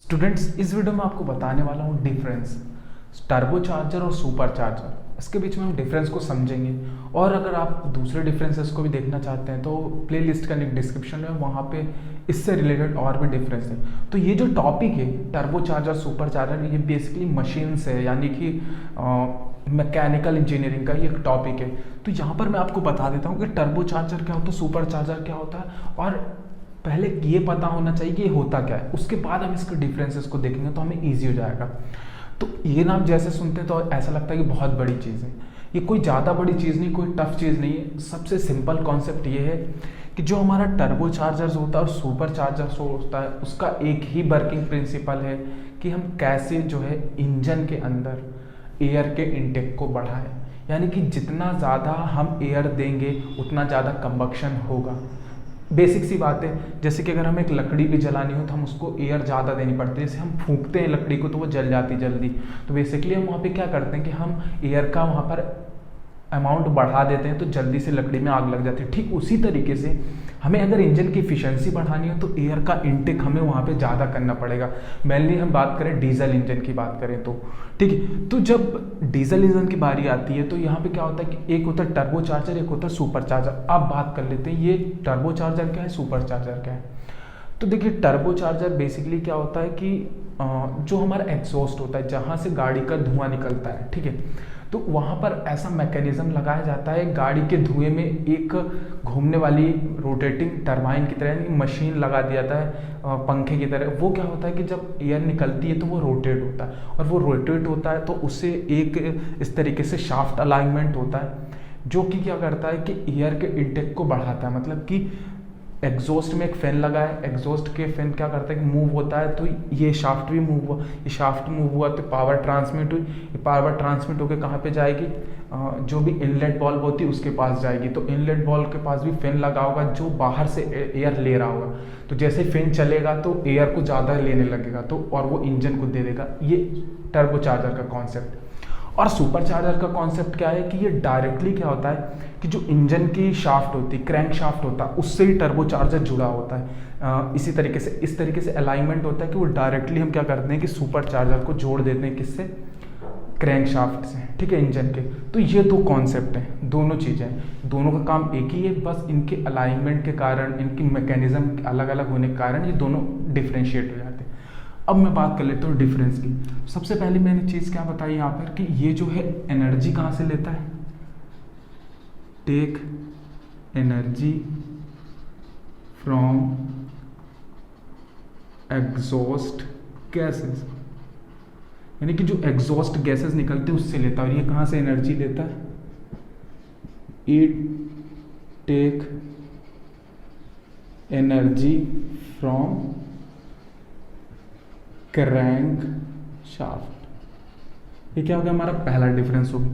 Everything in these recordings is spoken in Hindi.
स्टूडेंट्स, इस वीडियो में आपको बताने वाला हूँ डिफरेंस टर्बो चार्जर और सुपर चार्जर। इसके बीच में हम डिफरेंस को समझेंगे। और अगर आप दूसरे डिफरेंसेस को भी देखना चाहते हैं तो प्लेलिस्ट का लिंक डिस्क्रिप्शन में, वहाँ पे इससे रिलेटेड और भी डिफरेंस है। तो ये जो टॉपिक है टर्बो चार्जर सुपर चार्जर, ये बेसिकली मशीन से, यानी कि मैकेनिकल इंजीनियरिंग का ये एक टॉपिक है। तो यहाँ पर मैं आपको बता देता हूँ कि टर्बो चार्जर क्या होता है, सुपर चार्जर क्या होता है, और पहले ये पता होना चाहिए कि ये होता क्या है। उसके बाद हम इसके डिफरेंसेस को देखेंगे तो हमें ईजी हो जाएगा। तो ये नाम जैसे सुनते हैं तो ऐसा लगता है कि बहुत बड़ी चीज़ है। ये कोई ज़्यादा बड़ी चीज़ नहीं, कोई टफ चीज़ नहीं है। सबसे सिंपल कॉन्सेप्ट ये है कि जो हमारा टर्बो चार्जर्स होता है और सुपर चार्जर्स होता है, उसका एक ही वर्किंग प्रिंसिपल है कि हम कैसे जो है इंजन के अंदर एयर के इनटेक को बढ़ाएं। यानी कि जितना ज़्यादा हम एयर देंगे उतना ज़्यादा कंबक्शन होगा। बेसिक सी बात है, जैसे कि अगर हमें एक लकड़ी भी जलानी हो तो हम उसको एयर ज़्यादा देनी पड़ती है। जैसे हम फूंकते हैं लकड़ी को तो वो जल जाती जल्दी। तो बेसिकली हम वहाँ पे क्या करते हैं कि हम एयर का वहाँ पर अमाउंट बढ़ा देते हैं तो जल्दी से लकड़ी में आग लग जाती है। ठीक उसी तरीके से हमें अगर इंजन की इफिशिएंसी बढ़ानी हो तो एयर का इनटेक हमें वहाँ पे ज़्यादा करना पड़ेगा। मेनली हम बात करें डीजल इंजन की बात करें तो ठीक है। तो जब डीजल इंजन की बारी आती है तो यहाँ पे क्या होता है कि एक होता है टर्बो चार्जर, एक होता है सुपर चार्जर। अब बात कर लेते हैं ये टर्बो चार्जर क्या है, सुपर चार्जर क्या है। तो देखिए, टर्बो चार्जर बेसिकली क्या होता है कि जो हमारा एग्जॉस्ट होता है, जहाँ से गाड़ी का धुआं निकलता है, ठीक है, तो वहाँ पर ऐसा मैकेनिज्म लगाया जाता है गाड़ी के धुएं में एक घूमने वाली रोटेटिंग टरबाइन की तरह, यानी मशीन लगा दिया जाता है पंखे की तरह। वो क्या होता है कि जब एयर निकलती है तो वो रोटेट होता है, और वो रोटेट होता है तो उससे एक इस तरीके से शाफ्ट अलाइनमेंट होता है जो कि क्या करता है कि एयर के इनटेक को बढ़ाता है। मतलब कि एग्जॉस्ट में एक फैन लगा है, एग्जॉस्ट के फैन क्या करता है कि मूव होता है, तो ये शाफ्ट भी मूव हुआ, ये शाफ्ट मूव हुआ तो पावर ट्रांसमिट हुई। ये पावर ट्रांसमिट होकर कहाँ पे जाएगी, जो भी इनलेट बॉल्व होती है उसके पास जाएगी। तो इनलेट बॉल्व के पास भी फैन लगा होगा जो बाहर से एयर ले रहा होगा। तो जैसे फैन चलेगा तो एयर को ज़्यादा लेने लगेगा, तो और वो इंजन को दे देगा। ये टर्बो चार्जर का कॉन्सेप्ट। और सुपर चार्जर का कॉन्सेप्ट क्या है कि ये डायरेक्टली क्या होता है कि जो इंजन की शाफ्ट होती है, क्रैंक शाफ्ट होता है, उससे ही टर्बो चार्जर जुड़ा होता है। इसी तरीके से इस तरीके से अलाइनमेंट होता है कि वो डायरेक्टली हम क्या करते हैं कि सुपर चार्जर को जोड़ देते हैं, किससे, क्रैंक शाफ्ट से, ठीक है, इंजन के। तो ये दो कॉन्सेप्ट हैं, दोनों चीज़ें हैं, दोनों का काम एक ही है, बस इनके अलाइनमेंट के कारण, इनकी मैकेनिज्म अलग अलग होने के कारण ये दोनों डिफ्रेंशिएट हो जाते हैं। अब मैं बात कर लेता हूँ डिफरेंस की। सबसे पहले मैंने चीज़ क्या बताई यहाँ पर कि ये जो है एनर्जी कहाँ से लेता है, take energy from exhaust gases, यानी कि जो एग्जॉस्ट गैसेस निकलते हैं उससे लेता है। और ये कहाँ से एनर्जी लेता है, it take energy from crankshaft. ये क्या हो गया, हमारा पहला डिफरेंस हो गया।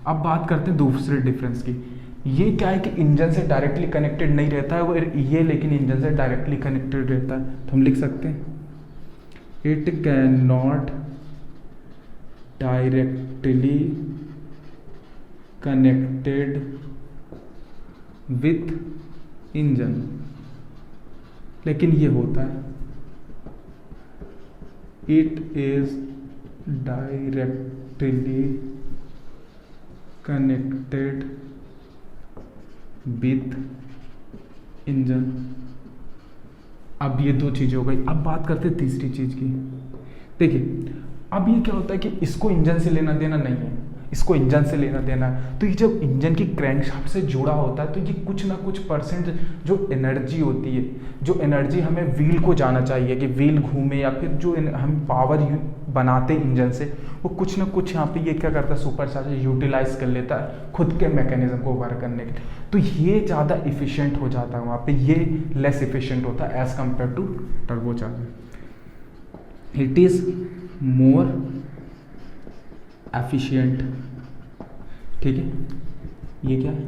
अब बात करते हैं दूसरे डिफरेंस की। ये क्या है कि इंजन से डायरेक्टली कनेक्टेड नहीं रहता है वो, ये लेकिन इंजन से डायरेक्टली कनेक्टेड रहता है। तो हम लिख सकते हैं it can not directly connected with engine, लेकिन ये होता है it is directly connected with engine। अब ये दो चीज़ें हो गई। अब बात करते हैं तीसरी चीज़ की। देखिए, अब ये क्या होता है कि इसको इंजन से लेना देना नहीं है, इसको इंजन से लेना देना है। तो ये जब इंजन की क्रैंकशाफ्ट से जुड़ा होता है तो ये कुछ ना कुछ परसेंट जो एनर्जी होती है, जो एनर्जी हमें व्हील को जाना चाहिए कि व्हील घूमे, या फिर जो हम पावर बनाते हैं इंजन से, वो कुछ ना कुछ यहाँ पे ये क्या करता है, सुपर चार्जर यूटिलाइज कर लेता है खुद के मैकेनिज्म को वर्क करने के लिए। तो ये ज़्यादा इफिशियंट हो जाता है वहाँ पे, ये लेस इफिशियंट होता है as compare to turbocharger. It is more efficient, ठीक है। ये क्या है,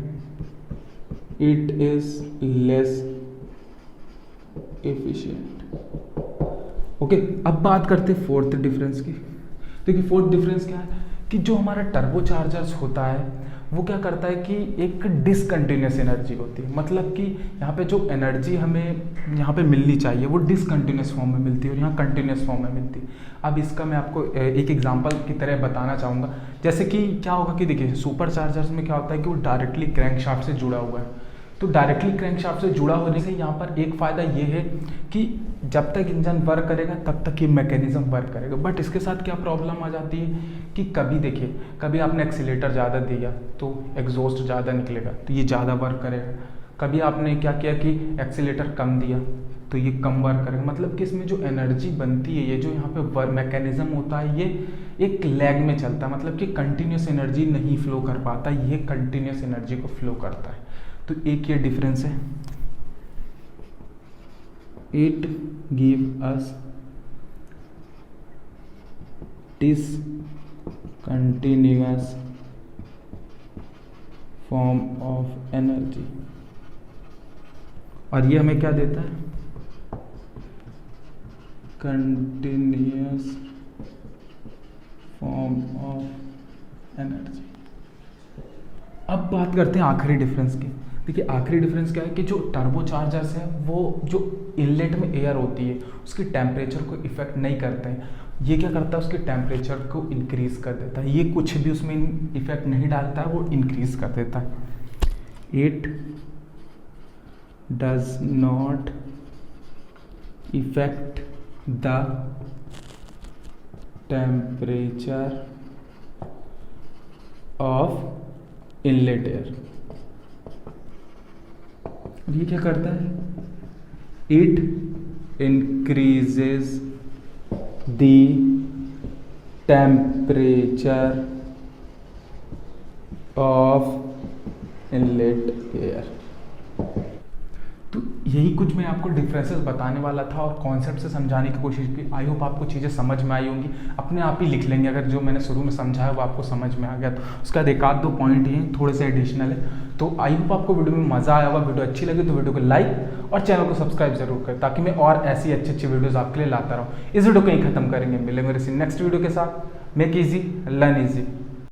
it is less efficient. Okay, अब बात करते हैं फोर्थ डिफरेंस की। देखिए, फोर्थ डिफरेंस क्या है कि जो हमारा टर्बो चार्जर्स होता है वो क्या करता है कि एक डिसकंटिन्यूस एनर्जी होती है, मतलब कि यहाँ पे जो एनर्जी हमें यहाँ पे मिलनी चाहिए वो डिसकंटिन्यूस फॉर्म में मिलती है और यहाँ कंटिन्यूस फॉर्म में मिलती है। अब इसका मैं आपको एक एग्जांपल की तरह बताना चाहूँगा। जैसे कि क्या होगा कि देखिए सुपर चार्जर्स में क्या होता है कि वो डायरेक्टली क्रैंकशाफ्ट से जुड़ा हुआ है। तो डायरेक्टली क्रैंकशाफ्ट से जुड़ा होने से यहाँ पर एक फ़ायदा ये है कि जब तक इंजन वर्क करेगा तब तक ये मैकेनिज्म वर्क करेगा। बट इसके साथ क्या प्रॉब्लम आ जाती है कि कभी देखिए, कभी आपने एक्सीलेटर ज़्यादा दिया तो एग्जॉस्ट ज़्यादा निकलेगा, तो ये ज़्यादा वर्क करेगा। कभी आपने क्या किया कि एक्सीलेटर कम दिया तो ये कम वर्क करेगा। मतलब कि इसमें जो एनर्जी बनती है, ये जो यहाँ पे वर्क मैकेनिज्म होता है, ये एक लैग में चलता है, मतलब कि कंटिन्यूस एनर्जी नहीं फ्लो कर पाता, ये कंटिन्यूस एनर्जी को फ्लो करता है। तो एक ये डिफरेंस है, it give us discontinuous form of energy, और ये हमें क्या देता है, कंटिन्यूअस फॉर्म ऑफ एनर्जी। अब बात करते हैं आखिरी डिफरेंस की। देखिए आखिरी डिफरेंस क्या है कि जो टर्बोचार्जर्स है वो जो इनलेट में एयर होती है उसकी टेम्परेचर को इफेक्ट नहीं करते हैं। ये क्या करता है, उसके टेम्परेचर को इंक्रीज कर देता है। ये कुछ भी उसमें इफेक्ट नहीं डालता है, वो इंक्रीज कर देता है। It does not effect the temperature of inlet air. ये क्या करता है, it increases the temperature of inlet air. तो यही कुछ मैं आपको डिफरेंसेस बताने वाला था और कॉन्सेप्ट से समझाने की कोशिश की। आई होप आपको चीज़ें समझ में आई होंगी। अपने आप ही लिख लेंगे अगर जो मैंने शुरू में समझाया वो आपको समझ में आ गया तो। उसके बाद एक आध दो पॉइंट ही हैं, थोड़े से एडिशनल है। तो आई होप आपको वीडियो में मज़ा आया होगा। वीडियो अच्छी लगी तो वीडियो को लाइक और चैनल को सब्सक्राइब जरूर करें ताकि मैं और ऐसी अच्छी वीडियोज़ आपके लिए लाता रहूँ। इस वीडियो को यहीं खत्म करेंगे, मिलेंगे किसी नेक्स्ट वीडियो के साथ। Make easy learn easy.